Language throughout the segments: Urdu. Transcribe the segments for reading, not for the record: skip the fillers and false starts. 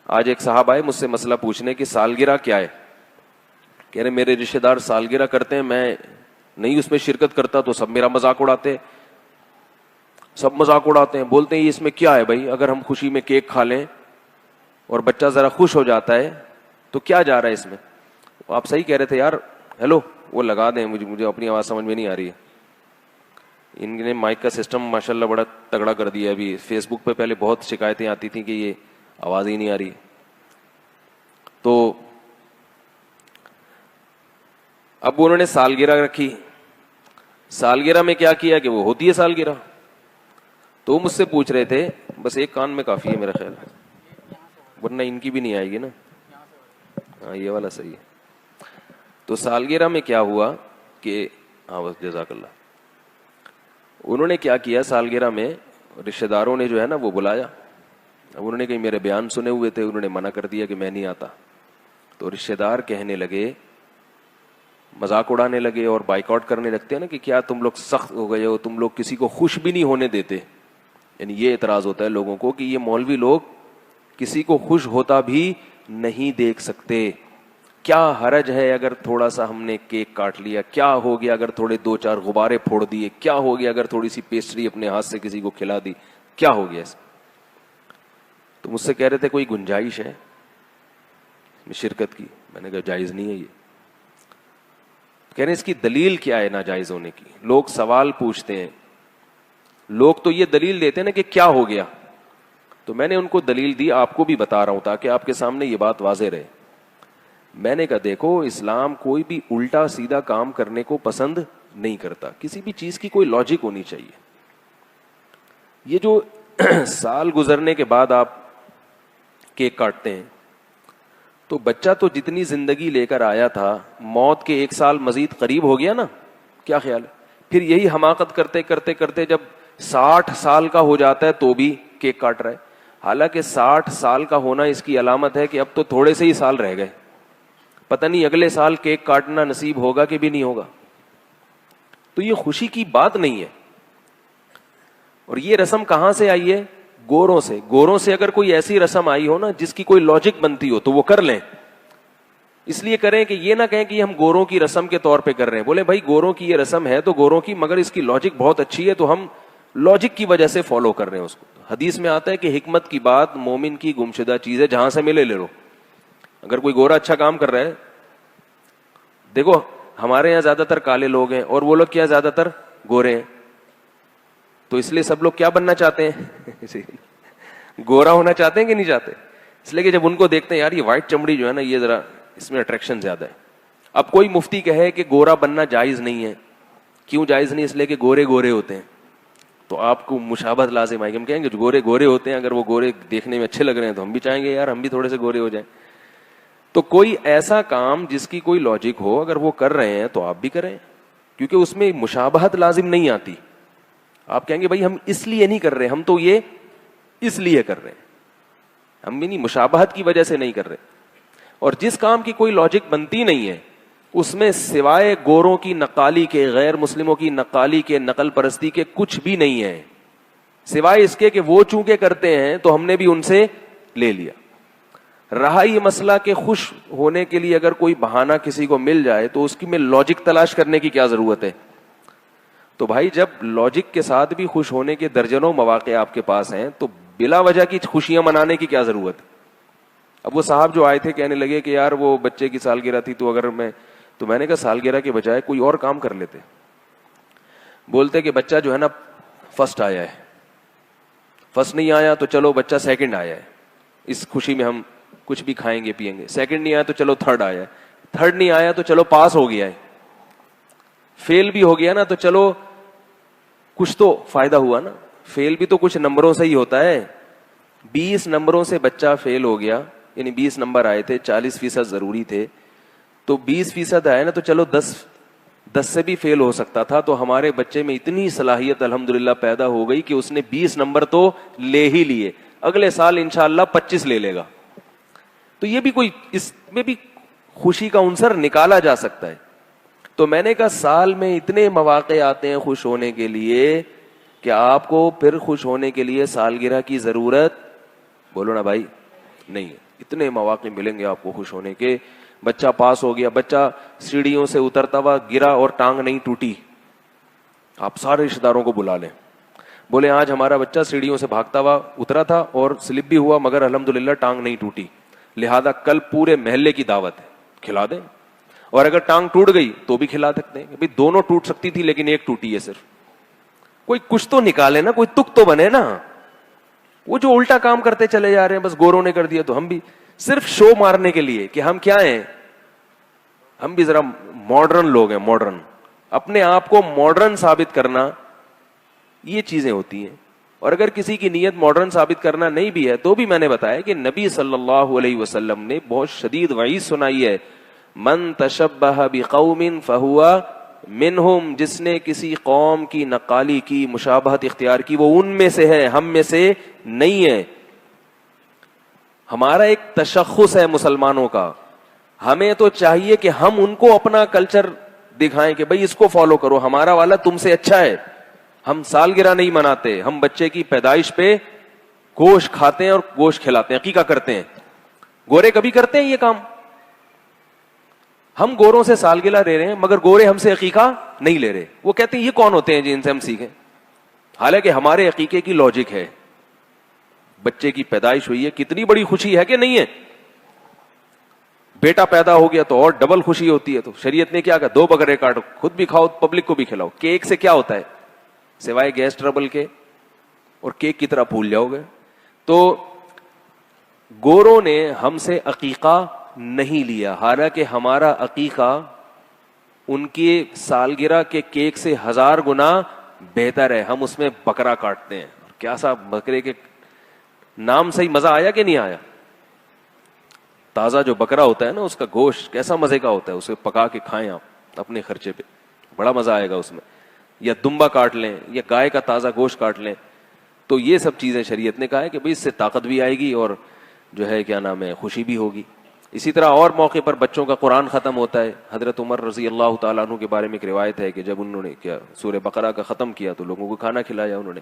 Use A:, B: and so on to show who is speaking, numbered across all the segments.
A: آج ایک صاحب آئے مجھ سے مسئلہ پوچھنے کہ سالگرہ کیا ہے. کہہ رہے میرے رشتے دار سالگرہ کرتے ہیں, میں نہیں اس میں شرکت کرتا تو سب میرا مذاق اڑاتے, سب مذاق اڑاتے ہیں, بولتے ہیں اس میں کیا ہے بھائی, اگر ہم خوشی میں کیک کھا لیں اور بچہ ذرا خوش ہو جاتا ہے تو کیا جا رہا ہے اس میں. آپ صحیح کہہ رہے تھے یار. ہیلو, وہ لگا دیں, مجھے اپنی آواز سمجھ میں نہیں آ رہی ہے. ان نے مائک کا سسٹم ماشاءاللہ بڑا تگڑا کر دیا. ابھی فیس بک پہ پہلے بہت شکایتیں آتی تھیں کہ یہ آواز ہی نہیں آ رہی. تو اب انہوں نے سالگرہ رکھی. سالگرہ میں کیا کیا کہ وہ ہوتی ہے سالگرہ. تو وہ مجھ سے پوچھ رہے تھے, بس ایک کان میں کافی ہے میرا خیال, ورنہ ان کی بھی نہیں آئے گی نا. ہاں یہ والا صحیح ہے. تو سالگرہ میں کیا ہوا کہ ہاں بس جزاک اللہ. انہوں نے کیا کیا سالگرہ میں, رشتہ داروں نے جو ہے نا وہ بلایا. اب انہوں نے کہیں میرے بیان سنے ہوئے تھے, انہوں نے منع کر دیا کہ میں نہیں آتا. تو رشتہ دار کہنے لگے, مذاق اڑانے لگے اور بائیکاٹ کرنے لگتے ہیں نا کہ کیا تم لوگ سخت ہو گئے ہو, تم لوگ کسی کو خوش بھی نہیں ہونے دیتے. یعنی یہ اعتراض ہوتا ہے لوگوں کو کہ یہ مولوی لوگ کسی کو خوش ہوتا بھی نہیں دیکھ سکتے. کیا حرج ہے اگر تھوڑا سا ہم نے کیک کاٹ لیا, کیا ہو گیا اگر تھوڑے 2-4 غبارے پھوڑ دیے, کیا ہو گیا اگر تھوڑی سی پیسٹری اپنے ہاتھ سے کسی کو کھلا دی, کیا ہو گیا اس. تو مجھ سے کہہ رہے تھے کوئی گنجائش ہے شرکت کی. میں نے کہا جائز نہیں ہے یہ. کہہ رہے اس کی دلیل کیا ہے ناجائز ہونے کی. لوگ سوال پوچھتے ہیں, لوگ تو یہ دلیل دیتے ہیں نا کہ کیا ہو گیا. تو میں نے ان کو دلیل دی, آپ کو بھی بتا رہا ہوں تاکہ آپ کے سامنے یہ بات واضح رہے. میں نے کہا دیکھو, اسلام کوئی بھی الٹا سیدھا کام کرنے کو پسند نہیں کرتا. کسی بھی چیز کی کوئی لاجک ہونی چاہیے. یہ جو سال گزرنے کے بعد آپ کیک کاٹتے ہیں تو بچہ تو جتنی زندگی لے کر آیا تھا, موت کے 1 سال مزید قریب ہو گیا نا. کیا خیال ہے؟ پھر یہی حماقت کرتے کرتے کرتے جب 60 سال کا ہو جاتا ہے تو بھی کیک کاٹ رہا ہے. حالانکہ 60 سال کا ہونا اس کی علامت ہے کہ اب تو تھوڑے سے ہی سال رہ گئے, پتہ نہیں اگلے سال کیک کاٹنا نصیب ہوگا کہ بھی نہیں ہوگا. تو یہ خوشی کی بات نہیں ہے. اور یہ رسم کہاں سے آئی ہے؟ گوروں سے. گوروں سے اگر کوئی ایسی رسم آئی ہو نا جس کی کوئی لاجک بنتی ہو تو وہ کر لیں. اس لیے کریں کہ یہ نہ کہیں کہ ہم گوروں کی رسم کے طور پہ کر رہے ہیں. بولے بھائی گوروں کی یہ رسم ہے تو گوروں کی, مگر اس کی لاجک بہت اچھی ہے تو ہم لاجک کی وجہ سے فالو کر رہے ہیں اس کو. حدیث میں آتا ہے کہ حکمت کی بات مومن کی گمشدہ چیز ہے, جہاں سے ملے لے لو. اگر کوئی گورا اچھا کام کر رہا ہے, دیکھو ہمارے یہاں زیادہ تر کالے لوگ ہیں اور وہ لوگ کیا زیادہ تر گورے ہیں, تو اس لیے سب لوگ کیا بننا چاہتے ہیں؟ گورا ہونا چاہتے ہیں کہ نہیں چاہتے؟ اس لیے کہ جب ان کو دیکھتے ہیں یار یہ وائٹ چمڑی جو ہے نا یہ ذرا اس میں اٹریکشن زیادہ ہے. اب کوئی مفتی کہے کہ گورا بننا جائز نہیں ہے. کیوں جائز نہیں؟ اس لیے کہ گورے گورے ہوتے ہیں. تو آپ کو مشابہت لازم آئے گی. ہم کہیں گے جو گورے گورے ہوتے ہیں, اگر وہ گورے دیکھنے میں اچھے لگ رہے ہیں تو ہم بھی چاہیں گے یار ہم بھی تھوڑے سے گورے ہو جائیں. تو کوئی ایسا کام جس کی کوئی لاجک ہو اگر وہ کر رہے ہیں تو آپ بھی کریں, کیونکہ اس میں مشابہت لازم نہیں آتی. آپ کہیں گے بھائی ہم اس لیے نہیں کر رہے, ہم تو یہ اس لیے کر رہے ہیں, ہم بھی نہیں مشابہت کی وجہ سے نہیں کر رہے. اور جس کام کی کوئی لاجک بنتی نہیں ہے اس میں سوائے گوروں کی نقالی کے, غیر مسلموں کی نقالی کے, نقل پرستی کے کچھ بھی نہیں ہے, سوائے اس کے کہ وہ چونکہ کرتے ہیں تو ہم نے بھی ان سے لے لیا. رہا یہ مسئلہ کہ خوش ہونے کے لیے اگر کوئی بہانہ کسی کو مل جائے تو اس کی میں لاجک تلاش کرنے کی کیا ضرورت ہے؟ تو بھائی جب لاجک کے ساتھ بھی خوش ہونے کے درجنوں مواقع آپ کے پاس ہیں تو بلا وجہ کی خوشیاں منانے کی کیا ضرورت ہے؟ اب وہ صاحب جو آئے تھے کہنے لگے کہ یار وہ بچے کی سالگرہ تھی تو میں نے کہا سالگرہ کے بجائے کوئی اور کام کر لیتے. بولتے کہ بچہ جو ہے نا فرسٹ آیا ہے, فرسٹ نہیں آیا تو چلو بچہ سیکنڈ آیا ہے, اس خوشی میں ہم کچھ بھی کھائیں گے پیئیں گے. سیکنڈ نہیں آیا تو چلو تھرڈ آیا ہے, تھرڈ نہیں آیا تو چلو پاس ہو گیا ہے, فیل بھی ہو گیا نا تو چلو کچھ تو فائدہ ہوا نا. فیل بھی تو کچھ نمبروں سے ہی ہوتا ہے. 20 نمبروں سے بچہ فیل ہو گیا, یعنی 20 نمبر آئے تھے, 40% ضروری تھے, تو 20% آئے نا تو چلو 10 سے بھی فیل ہو سکتا تھا. تو ہمارے بچے میں اتنی صلاحیت الحمدللہ پیدا ہو گئی کہ اس نے 20 نمبر تو لے ہی لیے, اگلے سال انشاءاللہ 25 لے لے گا. تو یہ بھی کوئی, اس میں بھی خوشی کا عنصر نکالا جا سکتا ہے. تو میں نے کہا سال میں اتنے مواقع آتے ہیں خوش ہونے کے لیے کہ آپ کو پھر خوش ہونے کے لیے سالگرہ کی ضرورت، بولو نا بھائی، نہیں ہے. اتنے مواقع ملیں گے آپ کو خوش ہونے کے. بچہ پاس ہو گیا، بچہ سیڑھیوں سے اترتا ہوا گرا اور ٹانگ نہیں ٹوٹی، آپ سارے رشتے داروں کو بلا لیں، بولے آج ہمارا بچہ سیڑھیوں سے بھاگتا ہوا اترا تھا اور سلپ بھی ہوا مگر الحمدللہ ٹانگ نہیں ٹوٹی، لہذا کل پورے محلے کی دعوت ہے، کھلا دیں. اور اگر ٹانگ ٹوٹ گئی تو بھی کھلا سکتے ہیں، بھائی دونوں ٹوٹ سکتی تھی لیکن ایک ٹوٹی ہے صرف. کوئی کچھ تو نکالے نا، کوئی تک تو بنے نا. وہ جو الٹا کام کرتے چلے جا رہے ہیں، بس گوروں نے کر دیا تو ہم بھی، صرف شو مارنے کے لیے کہ ہم کیا ہیں، ہم بھی ذرا ماڈرن لوگ ہیں، ماڈرن، اپنے آپ کو ماڈرن ثابت کرنا، یہ چیزیں ہوتی ہیں. اور اگر کسی کی نیت ماڈرن ثابت کرنا نہیں بھی ہے تو بھی میں نے بتایا کہ نبی صلی اللہ علیہ وسلم نے بہت شدید وعید سنائی ہے، من تشبہ بقوم فہو منہم، جس نے کسی قوم کی نقالی کی، مشابہت اختیار کی، وہ ان میں سے ہے، ہم میں سے نہیں ہے. ہمارا ایک تشخص ہے مسلمانوں کا، ہمیں تو چاہیے کہ ہم ان کو اپنا کلچر دکھائیں کہ بھئی اس کو فالو کرو، ہمارا والا تم سے اچھا ہے. ہم سالگرہ نہیں مناتے، ہم بچے کی پیدائش پہ گوشت کھاتے ہیں اور گوشت کھلاتے ہیں، عقیقہ کرتے ہیں. گورے کبھی کرتے ہیں یہ کام؟ ہم گوروں سے سالگرہ لے رہے ہیں مگر گورے ہم سے عقیقہ نہیں لے رہے. وہ کہتے ہیں یہ کون ہوتے ہیں جن سے ہم سیکھیں، حالانکہ ہمارے عقیقے کی لاجک ہے. بچے کی پیدائش ہوئی ہے، کتنی بڑی خوشی ہے کہ نہیں ہے؟ بیٹا پیدا ہو گیا تو اور ڈبل خوشی ہوتی ہے. تو شریعت نے کیا کہا، 2 بکرے کاٹو، خود بھی کھاؤ پبلک کو بھی کھلاؤ. کیک سے کیا ہوتا ہے سوائے گیس ٹربل کے، اور کیک کی طرح بھول جاؤ گے. تو گوروں نے ہم سے عقیقہ نہیں لیا، حالانکہ ہمارا عقیقہ ان کی سالگرہ کے کیک سے 1000 گنا بہتر ہے. ہم اس میں بکرا کاٹتے ہیں. کیا سا بکرے کے نام سے ہی مزہ آیا کہ نہیں آیا؟ تازہ جو بکرا ہوتا ہے نا، اس کا گوشت کیسا مزے کا ہوتا ہے، اسے پکا کے کھائیں آپ اپنے خرچے پہ، بڑا مزہ آئے گا اس میں. یا دمبا کاٹ لیں یا گائے کا تازہ گوشت کاٹ لیں. تو یہ سب چیزیں شریعت نے کہا ہے کہ بھئی اس سے طاقت بھی آئے گی اور جو ہے کیا نام ہے خوشی بھی ہوگی. اسی طرح اور موقع پر بچوں کا قرآن ختم ہوتا ہے. حضرت عمر رضی اللہ تعالیٰ عنہ کے بارے میں ایک روایت ہے کہ جب انہوں نے کیا سورہ بقرہ کا ختم کیا تو لوگوں کو کھانا کھلایا انہوں نے،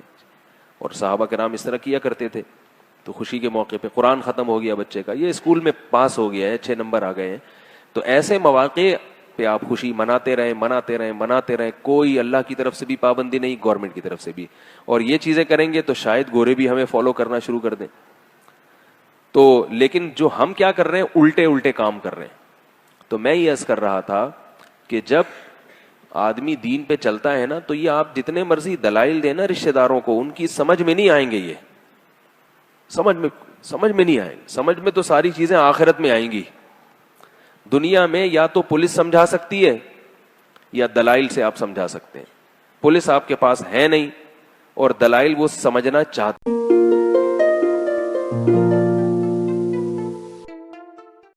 A: اور صحابہ کرام اس طرح کیا کرتے تھے. تو خوشی کے موقع پہ قرآن ختم ہو گیا بچے کا، یہ اسکول میں پاس ہو گیا ہے، 6 نمبر آ گئے ہیں. تو ایسے مواقع پہ آپ خوشی مناتے رہیں مناتے رہیں مناتے رہیں. کوئی اللہ کی طرف سے بھی پابندی نہیں، گورنمنٹ کی طرف سے بھی. اور یہ چیزیں کریں گے تو شاید گورے بھی ہمیں فالو کرنا شروع کر دیں. تو لیکن جو ہم کیا کر رہے ہیں، الٹے کام کر رہے ہیں. تو میں یہ عرض کر رہا تھا کہ جب آدمی دین پہ چلتا ہے نا، تو یہ آپ جتنے مرضی دلائل دیں نا رشتے داروں کو، ان کی سمجھ میں نہیں آئیں گے. یہ سمجھ میں نہیں آئیں گے. سمجھ میں تو ساری چیزیں آخرت میں آئیں گی. دنیا میں یا تو پولیس سمجھا سکتی ہے یا دلائل سے آپ سمجھا سکتے ہیں. پولیس آپ کے پاس ہے نہیں اور دلائل وہ سمجھنا چاہتے